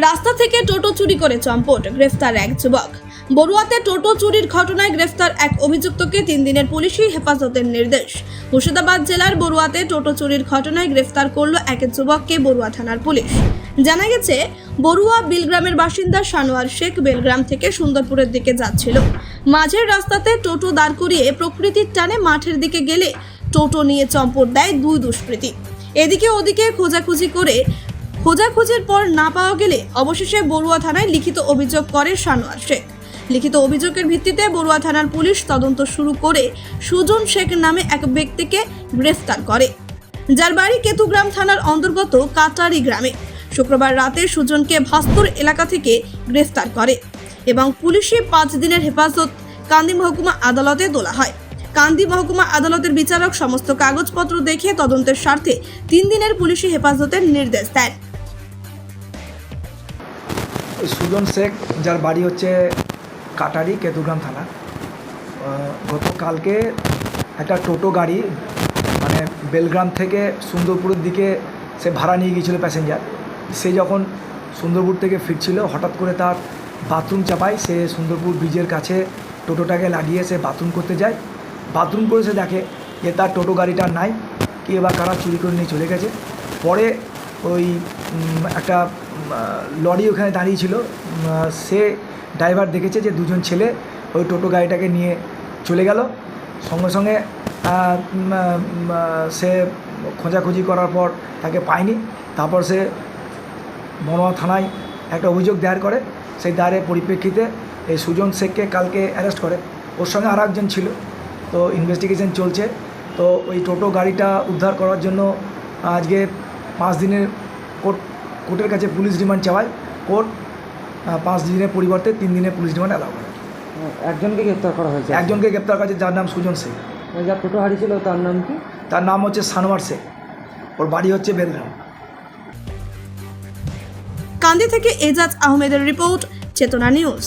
রাস্তা থেকে টোটো চুরি করে চম্পট, গ্রেফতার এক যুবক। বড়ুয়াতে টোটো চুরির ঘটনায় গ্রেফতার এক অভিযুক্তকে 3 দিনের পুলিশি হেফাজতের নির্দেশ। মুর্শিদাবাদ জেলার বড়ুয়াতে টোটো চুরির ঘটনায় গ্রেফতার করল এক যুবককে বড়ুয়া থানার পুলিশ। জানা গেছে, বড়ুয়া বিলগ্রামের বাসিন্দা সানোয়ার শেখ বেলগ্রাম থেকে সুন্দরপুরের দিকে যাচ্ছিল। মাঝের রাস্তাতে টোটো দাঁড় করিয়ে প্রকৃতির টানে মাঠের দিকে গেলে টোটো নিয়ে চম্পট দেয় দুই দুষ্কৃতী। এদিকে ওদিকে খোঁজাখুঁজির পর না পাওয়া গেলে অবশেষে বড়ুয়া থানায় লিখিত অভিযোগ করে সানোয়ার শেখ। লিখিত অভিযোগের ভিত্তিতে বড়ুয়া থানার পুলিশ তদন্ত শুরু করে সুজন শেখ নামে এক ব্যক্তিকে গ্রেফতার করে, যার বাড়ি কেতুগ্রাম থানার অন্তর্গত কাটারি গ্রামে। শুক্রবার রাতে সুজনকে ভাস্তুর এলাকা থেকে গ্রেফতার করে এবং পুলিশি 5 দিনের হেফাজত কান্দি মহকুমা আদালতে তোলা হয়। কান্দি মহকুমা আদালতের বিচারক সমস্ত কাগজপত্র দেখে তদন্তের স্বার্থে 3 দিনের পুলিশি হেফাজতের নির্দেশ দেন। সুজন শেখ, যার বাড়ি হচ্ছে কাটারি কেতুগ্রাম থানা, গতকালকে একটা টোটো গাড়ি মানে বেলগ্রাম থেকে সুন্দরপুরের দিকে সে ভাড়া নিয়ে গিয়েছিল প্যাসেঞ্জার। সে যখন সুন্দরপুর থেকে ফিরছিল, হঠাৎ করে তার বাথরুম চাপায়। সে সুন্দরপুর ব্রিজের কাছে টোটোটাকে লাগিয়ে সে বাথরুম করতে যায়। বাথরুম করে সে দেখে যে তার টোটো গাড়িটা নাই, কে বা কারা চুরি করে নিয়ে চলে গেছে। পরে ওই একটা লরি ওখানে দাঁড়িয়েছিল, সে ড্রাইভার দেখেছে যে দুজন ছেলে ওই টোটো গাড়িটাকে নিয়ে চলে গেল। সঙ্গে সঙ্গে সে খোঁজাখুঁজি করার পর তাকে পায়নি। তারপর সে বড়ুয়া থানায় একটা অভিযোগ দায়ের করে। সেই দায়ের পরিপ্রেক্ষিতে এই সুজন শেখকে কালকে অ্যারেস্ট করে। ওর সঙ্গে আর একজন ছিল, তো ইনভেস্টিগেশন চলছে। তো ওই টোটো গাড়িটা উদ্ধার করার জন্য আজকে 5 দিনের কোর্টের কাছে পুলিশ রিমান্ড চাওয়ায় কোর্ট 5 দিনের পরিবর্তে 3 দিনের পুলিশ রিমান্ড অ্যালাউ করে। একজনকে গ্রেপ্তার করা হয়েছে। একজনকে গ্রেপ্তার করেছে, যার নাম সুজন শেখ। যার টোটো হারিয়েছিল তার নাম কি? তার নাম হচ্ছে সানোয়ার শেখ, ওর বাড়ি হচ্ছে বেলগ্রাম। কান্দি থেকে এজাজ আহমেদের রিপোর্ট, চেতনা নিউজ।